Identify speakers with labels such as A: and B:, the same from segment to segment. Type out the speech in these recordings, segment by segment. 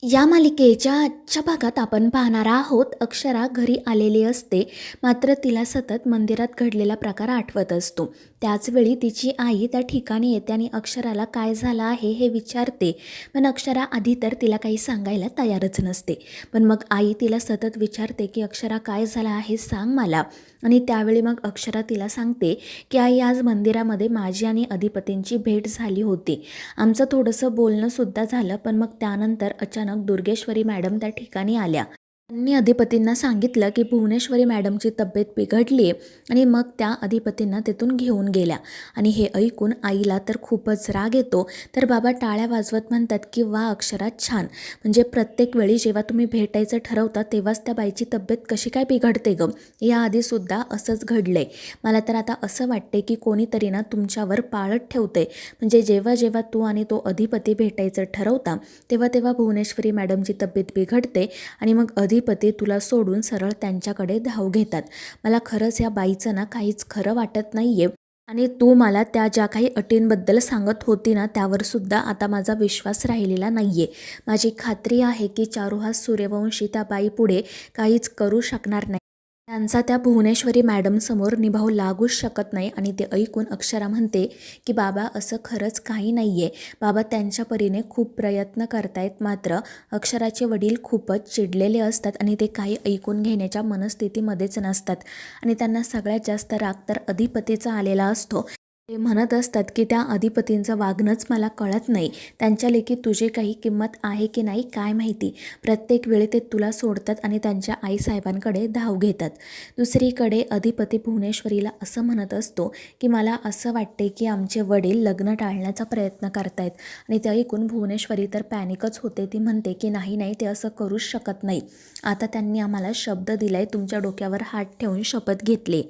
A: या मालिकेच्या आजच्या भागात आपण पाहणार आहोत. अक्षरा घरी आलेली असते, मात्र तिला सतत मंदिरात घडलेला प्रकार आठवत असतो. त्याचवेळी तिची आई त्या ठिकाणी येते आणि अक्षराला काय झालं आहे हे विचारते. पण अक्षरा आधी तर तिला काही सांगायला तयारच नसते. पण मग आई तिला सतत विचारते की अक्षरा काय झालं आहे सांग मला. आणि त्यावेळी मग अक्षरा तिला सांगते की आई, आज मंदिरामध्ये माझी आणि अधिपतींची भेट झाली होती. आमचं थोडंसं बोलणंसुद्धा झालं, पण मग त्यानंतर अचानक दुर्गेश्वरी मॅडम त्या ठिकाणी आल्या. त्यांनी अधिपतींना सांगितलं की भुवनेश्वरी मॅडमची तब्येत बिघडली आहे आणि मग त्या अधिपतींना तिथून घेऊन गेल्या. आणि हे ऐकून आईला तर खूपच राग येतो. तर बाबा टाळ्या वाजवत म्हणतात की वा अक्षरा, छान. म्हणजे प्रत्येक वेळी जेव्हा तुम्ही भेटायचं ठरवता तेव्हाच त्या बाईची तब्येत कशी काय बिघडते गं? याआधीसुद्धा असंच घडलंय. मला तर आता असं वाटते की कोणीतरी ना तुमच्यावर पाळत ठेवते. म्हणजे जेव्हा जेव्हा तू आणि तो अधिपती भेटायचं ठरवता तेव्हा तेव्हा भुवनेश्वरी मॅडमची तब्येत बिघडते आणि मग अधिपती तुला सोडून सरळ त्यांच्याकडे धाव घेतात. मला खरंच या बाईचं ना काहीच खरं वाटत नाही आहे. आणि तू मला त्या ज्या काही अटींबद्दल सांगत होती ना, त्यावरसुद्धा आता माझा विश्वास राहिलेला नाही आहे. माझी खात्री आहे की चारुहास सूर्यवंशी त्या बाईपुढे काहीच करू शकणार नाही. त्यांचा त्या भुवनेश्वरी मॅडमसमोर निभाव लागूच शकत नाही. आणि ते ऐकून अक्षरा म्हणते की बाबा, असं खरंच काही नाही आहे. बाबा त्यांच्या परीने खूप प्रयत्न करतायत, मात्र अक्षराचे वडील खूपच चिडलेले असतात आणि ते काही ऐकून घेण्याच्या मनस्थितीमध्येच नसतात. आणि त्यांना सगळ्यात जास्त राग तर अधिपतीचा आलेला असतो. ते म्हणत असतात की त्या अधिपतींचं वागणंच मला कळत नाही. त्यांच्या लेखी तुझी काही किंमत आहे की नाही काय माहिती. प्रत्येक वेळी ते तुला सोडतात आणि त्यांच्या आईसाहेबांकडे धाव घेतात. दुसरीकडे अधिपती भुवनेश्वरीला असं म्हणत असतो की मला असं वाटते की आमचे वडील लग्न टाळण्याचा प्रयत्न करतायत. आणि ते ऐकून भुवनेश्वरी तर पॅनिकच होते. ती म्हणते की नाही नाही, ते असं करूच शकत नाही. आता त्यांनी आम्हाला शब्द दिलाय, तुमच्या डोक्यावर हात ठेवून शपथ घेतली.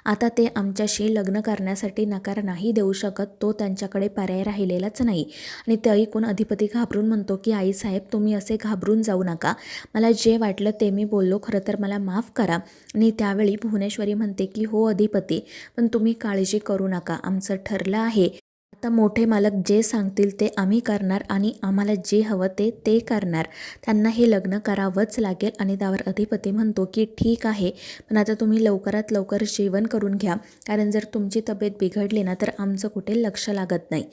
A: आता ते आमच्याशी लग्न करण्यासाठी नकार नाही देऊ शकत. तो त्यांच्याकडे पर्याय राहिलेलाच नाही. आणि ते ऐकून अधिपती घाबरून म्हणतो की आईसाहेब, तुम्ही असे घाबरून जाऊ नका. मला जे वाटलं ते मी बोललो, खरं तर मला माफ करा. आणि त्यावेळी भुवनेश्वरी म्हणते की हो अधिपती, पण तुम्ही काळजी करू नका. आमचं ठरलं आहे, आता मोठे मालक जे सांगतील ते आम्ही करणार आणि आम्हाला जे हवं ते ते करणार. त्यांना हे लग्न करावंच लागेल. आणि त्यावर अधिपती म्हणतो की ठीक आहे, पण आता तुम्ही लवकरात लवकर जेवण करून घ्या, कारण जर तुमची तब्येत बिघडली ना तर आमचं कुठे लक्ष लागत नाही.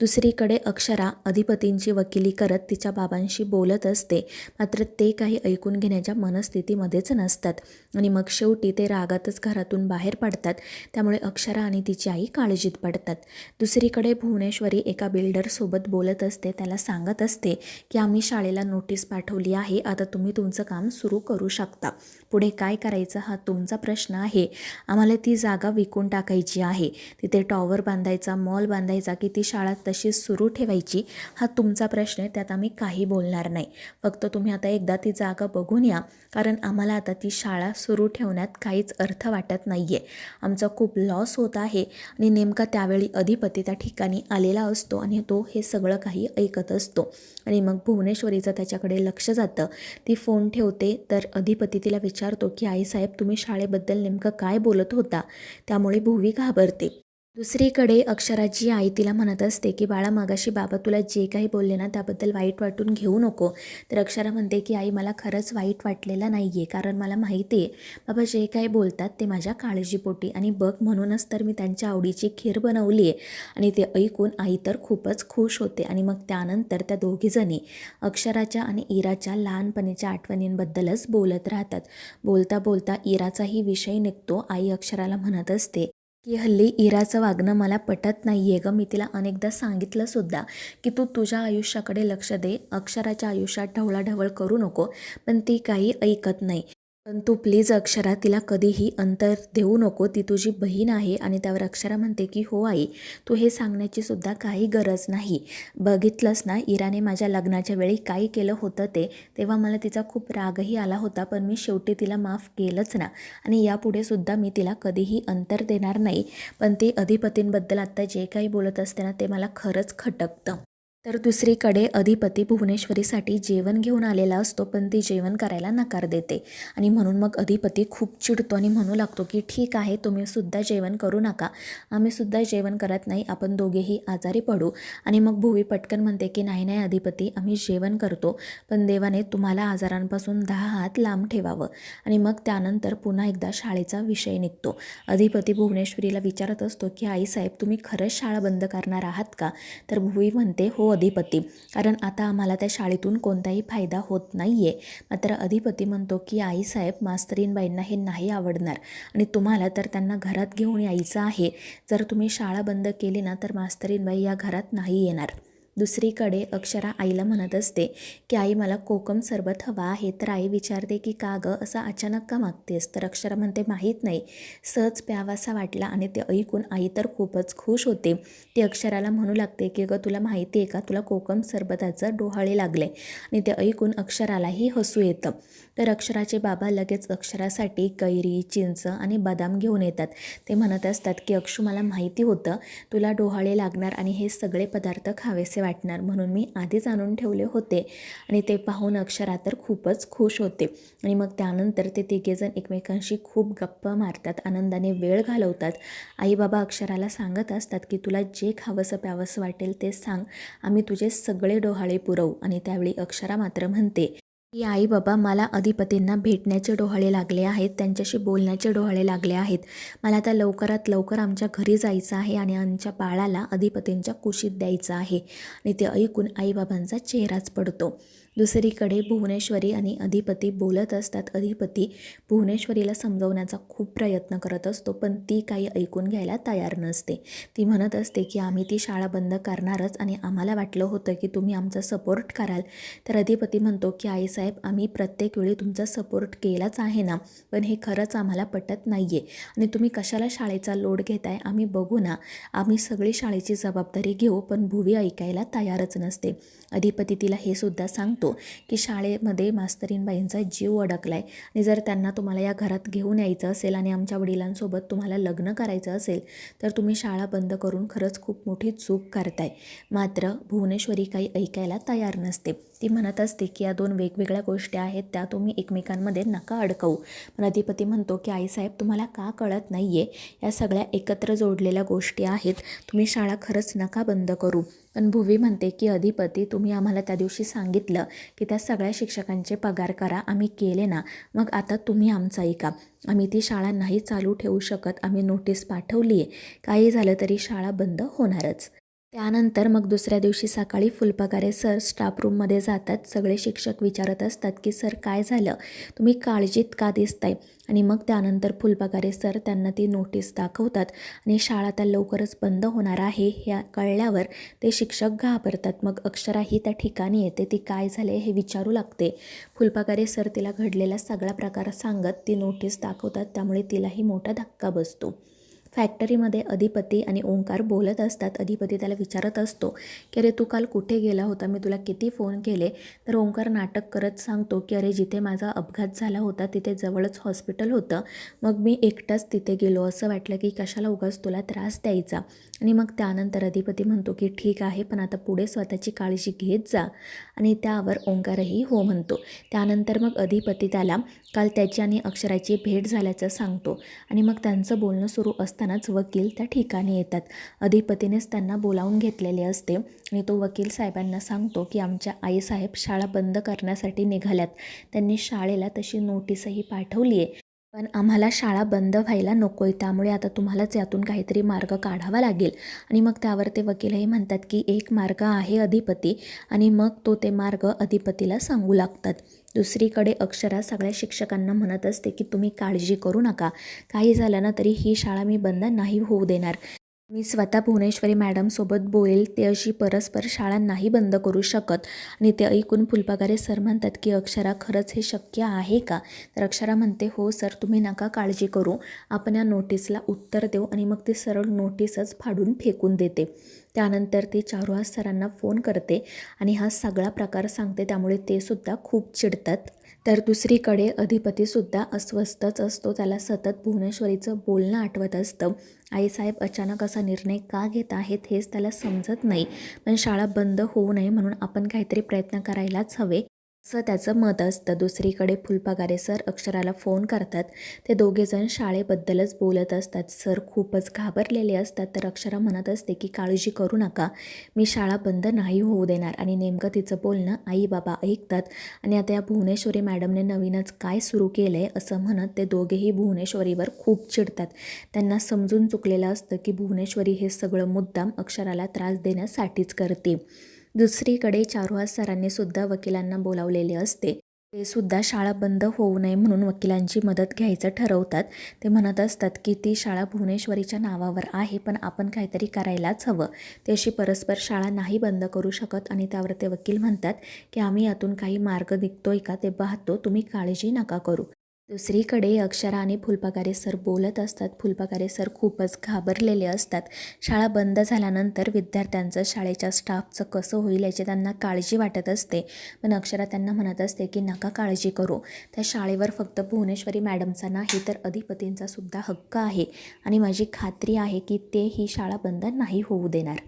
A: दुसरीकडे अक्षरा अधिपतींची वकिली करत तिच्या बाबांशी बोलत असते, मात्र ते काही ऐकून घेण्याच्या मनस्थितीमध्येच नसतात. आणि मग शेवटी ते रागातच घरातून बाहेर पडतात. त्यामुळे अक्षरा आणि तिची आई काळजीत पडतात. दुसरीकडे भुवनेश्वरी एका बिल्डरसोबत बोलत असते. त्याला सांगत असते की आम्ही शाळेला नोटीस पाठवली आहे, आता तुम्ही तुमचं काम सुरू करू शकता. पुढे काय करायचं हा तुमचा प्रश्न आहे. आम्हाला ती जागा विकून टाकायची आहे. तिथे टॉवर बांधायचा, मॉल बांधायचा की ती शाळा तशीच सुरू ठेवायची हा तुमचा प्रश्न आहे. त्यात आम्ही काही बोलणार नाही. फक्त तुम्ही आता एकदा ती जागा बघून या, कारण आम्हाला आता ती शाळा सुरू ठेवण्यात काहीच अर्थ वाटत नाही आहे. आमचा खूप लॉस होत आहे. आणि नेमका त्यावेळी अधिपती त्या ठिकाणी आलेला असतो आणि तो हे सगळं काही ऐकत असतो. आणि मग भुवनेश्वरीचं त्याच्याकडे लक्ष जातं. ती फोन ठेवते. तर अधिपती तिला विचारतो की आईसाहेब, तुम्ही शाळेबद्दल नेमकं काय बोलत होता? त्यामुळे भुवी घाबरते. दुसरीकडे अक्षराची आई तिला म्हणत असते की बाळा, मागाशी बाबा तुला जे काही बोलले ना त्याबद्दल वाईट वाटून घेऊ नको. तर अक्षरा म्हणते की आई, मला खरंच वाईट वाटलेलं नाही आहे, कारण मला माहिती आहे बाबा जे काही बोलतात ते माझ्या काळजीपोटी. आणि बघ, म्हणूनच तर मी त्यांच्या आवडीची खीर बनवली आहे. आणि ते ऐकून आई तर खूपच खुश होते. आणि मग त्यानंतर त्या दोघीजणी अक्षराच्या आणि इराच्या लहानपणीच्या आठवणींबद्दलच बोलत राहतात. बोलता बोलता इराचाही विषय निघतो. आई अक्षराला म्हणत असते की हल्ली इराचं वागणं मला पटत नाही आहे गं. मी तिला अनेकदा सांगितलं सुद्धा की तू तुझ्या आयुष्याकडे लक्ष दे, अक्षराच्या आयुष्यात ढवळाढवळ करू नको, पण ती काही ऐकत नाही. पण तू प्लीज अक्षरा, तिला कधीही अंतर देऊ नको, ती तुझी बहीण आहे. आणि त्यावर अक्षरा म्हणते की हो आई, तू हे सांगण्याची सुद्धा काही गरज नाही. बघितलंस ना, इराने माझ्या लग्नाच्या वेळी काय केलं होतं ते, तेव्हा मला तिचा खूप रागही आला होता, पण मी शेवटी तिला माफ केलंच ना. आणि यापुढे सुद्धा मी तिला कधीही अंतर देणार नाही. पण ती अधिपतींबद्दल आत्ता जे काही बोलत असते ना ते मला खरंच खटकतं. तर दुसरीकडे अधिपती भुवनेश्वरीसाठी जेवण घेऊन आलेला असतो, पण ती जेवण करायला नकार देते आणि म्हणून मग अधिपती खूप चिडतो आणि म्हणू लागतो की ठीक आहे, तुम्हीसुद्धा जेवण करू नका, आम्हीसुद्धा जेवण करत नाही, आपण दोघेही आजारी पडू. आणि मग भुवी पटकन म्हणते की नाही नाही अधिपती, आम्ही जेवण करतो, पण देवाने तुम्हाला आजारांपासून 10 हात लांब ठेवावं. आणि मग त्यानंतर पुन्हा एकदा शाळेचा विषय निघतो. अधिपती भुवनेश्वरीला विचारत असतो की आईसाहेब, तुम्ही खरंच शाळा बंद करणार आहात का? तर भुवी म्हणते हो अधिपती, कारण आता आम्हाला त्या शाळेतून कोणताही फायदा होत नाही आहे. मात्र अधिपती म्हणतो की आईसाहेब, मास्तरीणबाईंना हे नाही आवडणार आणि तुम्हाला तर त्यांना घरात घेऊन यायचं आहे. जर तुम्ही शाळा बंद केली ना तर मास्तरीणबाई या घरात नाही येणार. दुसरीकडे अक्षरा आईला म्हणत असते की आई, मला कोकम सरबत हवा आहे. तर आई विचारते की का गं, असं अचानक का मागतेस? तर अक्षरा म्हणते माहीत नाही, सहज प्यावासा वाटला. आणि ते ऐकून आई तर खूपच खुश होते. ती अक्षराला म्हणू लागते की गं, तुला माहिती आहे का, तुला कोकम सरबताचं डोहाळे लागले. आणि ते ऐकून अक्षरालाही हसू येतं. तर अक्षराचे बाबा लगेच अक्षरासाठी कैरी, चिंच आणि बदाम घेऊन येतात. ते म्हणत असतात की अक्षू, मला माहिती होतं तुला डोहाळे लागणार आणि हे सगळे पदार्थ खावेसे वाटणार, म्हणून मी आधीच आणून ठेवले होते. आणि ते पाहून अक्षरा तर खूपच खुश होते. आणि मग त्यानंतर ते तिघेजण एकमेकांशी खूप गप्पा मारतात, आनंदाने वेळ घालवतात. आई बाबा अक्षराला सांगत असतात की तुला जे खावंसं प्यावंसं वाटेल ते सांग, आम्ही तुझे सगळे डोहाळे पुरवू. आणि त्यावेळी अक्षरा मात्र म्हणते की आई बाबा, मला अधिपतींना भेटण्याचे डोहाळे लागले आहेत, त्यांच्याशी बोलण्याचे डोहाळे लागले आहेत. मला आता लवकरात लवकर आमच्या घरी जायचं आहे आणि आमच्या बाळाला अधिपतींच्या कुशीत द्यायचं आहे. आणि ते ऐकून आईबाबांचा चेहराच पडतो. दुसरीकडे भुवनेश्वरी आणि अधिपती बोलत असतात. अधिपती भुवनेश्वरीला समजवण्याचा खूप प्रयत्न करत असतो, पण ती काही ऐकून घ्यायला तयार नसते. ती म्हणत असते की आम्ही ती शाळा बंद करणारच आणि आम्हाला वाटलं होतं की तुम्ही आमचा सपोर्ट कराल. तर अधिपती म्हणतो की आईसाहेब, आम्ही प्रत्येक वेळी तुमचा सपोर्ट केलाच आहे ना, पण हे खरंच आम्हाला पटत नाही आहे. आणि तुम्ही कशाला शाळेचा लोड घेताय, आम्ही बघू ना, आम्ही सगळी शाळेची जबाबदारी घेऊ. पण भुवी ऐकायला तयारच नसते. अधिपती तिला हे सुद्धा सांगतो की शाळेमध्ये मास्तरीणबाईंचा जीव अडकला आहे आणि जर त्यांना तुम्हाला या घरात घेऊन यायचं असेल आणि आमच्या वडिलांसोबत तुम्हाला लग्न करायचं असेल तर तुम्ही शाळा बंद करून खरंच खूप मोठी चूक करताय. मात्र भुवनेश्वरी काही ऐकायला तयार नसते. ती म्हणत असते की या दोन वेगवेगळ्या गोष्टी आहेत, त्या तुम्ही एकमेकांमध्ये नका अडकवू. पण अधिपती म्हणतो की आईसाहेब, तुम्हाला का कळत नाही आहे, या सगळ्या एकत्र जोडलेल्या गोष्टी आहेत, तुम्ही शाळा खरंच नका बंद करू. पण भुवी म्हणते की अधिपती, तुम्ही आम्हाला त्या दिवशी सांगितलं की त्या सगळ्या शिक्षकांचे पगार करा, आम्ही केले ना, मग आता तुम्ही आमचं ऐका. आम्ही ती शाळा नाही चालू ठेवू शकत, आम्ही नोटीस पाठवली आहे, काही झालं तरी शाळा बंद होणारच. त्यानंतर मग दुसऱ्या दिवशी सकाळी फुलपगारे सर स्टाफ रूममध्ये जातात. सगळे शिक्षक विचारत असतात की सर काय झालं, तुम्ही काळजीत का दिसताय? आणि मग त्यानंतर फुलपगारे सर त्यांना ती नोटीस दाखवतात आणि शाळा त्या लवकरच बंद होणार आहे ह्या कळल्यावर ते शिक्षक घाबरतात. मग अक्षरा ही त्या ठिकाणी येते. ती काय झाले हे विचारू लागते. फुलपगारे सर तिला घडलेला सगळा प्रकार सांगत ती नोटीस दाखवतात, त्यामुळे तिलाही मोठा धक्का बसतो. फॅक्टरीमध्ये अधिपती आणि ओंकार बोलत असतात. अधिपती त्याला विचारत असतो की अरे तू काल कुठे गेला होता, मी तुला किती फोन केले. तर ओंकार नाटक करत सांगतो की अरे जिथे माझा अपघात झाला होता तिथे जवळच हॉस्पिटल होतं, मग मी एकटाच तिथे गेलो, असं वाटलं की कशाला उगाच तुला त्रास द्यायचा. आणि मग त्यानंतर अधिपती म्हणतो की ठीक आहे, पण आता पुढे स्वतःची काळजी घेत जा. आणि त्यावर ओंकारही हो म्हणतो. त्यानंतर मग अधिपती त्याला काल त्याची आणि अक्षराची भेट झाल्याचं सांगतो. आणि मग त्यांचं बोलणं सुरू असतानाच वकील त्या ठिकाणी येतात. अधिपतीनेच त्यांना बोलावून घेतलेले असते आणि तो वकील साहेबांना सांगतो की आमच्या आईसाहेब शाळा बंद करण्यासाठी निघाल्यात, त्यांनी शाळेला तशी नोटीसही पाठवली आहे, पण आम्हाला शाळा बंद व्हायला नको आहे, त्यामुळे आता तुम्हालाच यातून काहीतरी मार्ग काढावा लागेल. आणि मग त्यावर ते वकीलही म्हणतात की एक मार्ग आहे अधिपती, आणि मग ते मार्ग अधिपतीला सांगू लागतात. दुसरीकडे अक्षरा सगळ्या शिक्षकांना म्हणत असते की तुम्ही काळजी करू नका, काही झालं ना तरी ही शाळा मी बंद नाही होऊ देणार. मी स्वतः भुवनेश्वरी मॅडमसोबत बोलेल, ते अशी परस्पर शाळा नाही बंद करू शकत. आणि ते ऐकून फुलपगारे सर म्हणतात की अक्षरा, खरंच हे शक्य आहे का? तर अक्षरा म्हणते हो सर, तुम्ही नका काळजी करू, आपण या नोटीसला उत्तर देऊ. आणि मग ती सरळ नोटीसच फाडून फेकून देते. त्यानंतर ती चारुहास सरांना फोन करते आणि हा सगळा प्रकार सांगते. त्यामुळे ते सुद्धा खूप चिडतात. तर दुसरीकडे अधिपतीसुद्धा अस्वस्थच असतो. त्याला सतत भुवनेश्वरीचं बोलणं आठवत असतं. आईसाहेब अचानक असा निर्णय का घेत आहेत हेच त्याला समजत नाही. पण शाळा बंद होऊ नये म्हणून आपण काहीतरी प्रयत्न करायलाच हवे असं त्याचं मत असतं. दुसरीकडे फुलपगारे सर अक्षराला फोन करतात. ते दोघेजण शाळेबद्दलच बोलत असतात. सर खूपच घाबरलेले असतात. तर अक्षरा म्हणत असते की काळजी करू नका, मी शाळा बंद नाही होऊ देणार. आणि नेमकं तिचं बोलणं आई बाबा ऐकतात. आणि आता या भुवनेश्वरी मॅडमने नवीनच काय सुरू केलं आहे असं म्हणत ते दोघेही भुवनेश्वरीवर खूप चिडतात. त्यांना समजून चुकलेलं असतं की भुवनेश्वरी हे सगळं मुद्दाम अक्षराला त्रास देण्यासाठीच करते. दुसरीकडे चारुहास सरांनी सुद्धा वकिलांना बोलावलेले असते. ते सुद्धा शाळा बंद होऊ नये म्हणून वकिलांची मदत घ्यायचं ठरवतात. ते म्हणत असतात की ती शाळा भुवनेश्वरीच्या नावावर आहे, पण आपण काहीतरी करायलाच हवं. ते अशी परस्पर शाळा नाही बंद करू शकत. आणि त्यावर ते वकील म्हणतात की आम्ही यातून काही मार्ग निघतोय का ते पाहतो, तुम्ही काळजी नका करू. दुसरीकडे अक्षरा आणि फुलपगारे सर बोलत असतात. फुलपगारे सर खूपच घाबरलेले असतात. शाळा बंद झाल्यानंतर विद्यार्थ्यांचं, शाळेच्या स्टाफचं कसं होईल याची त्यांना काळजी वाटत असते. पण अक्षरा त्यांना म्हणत असते की नका काळजी करू, त्या शाळेवर फक्त भुवनेश्वरी मॅडमचा नाही तर अधिपतींचा सुद्धा हक्क आहे. आणि माझी खात्री आहे की ते ही शाळा बंद नाही होऊ देणार.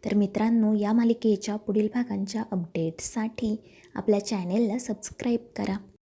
A: तर मित्रांनो, या मालिकेच्या पुढील भागांच्या अपडेट्ससाठी आपल्या चॅनेलला सबस्क्राईब करा.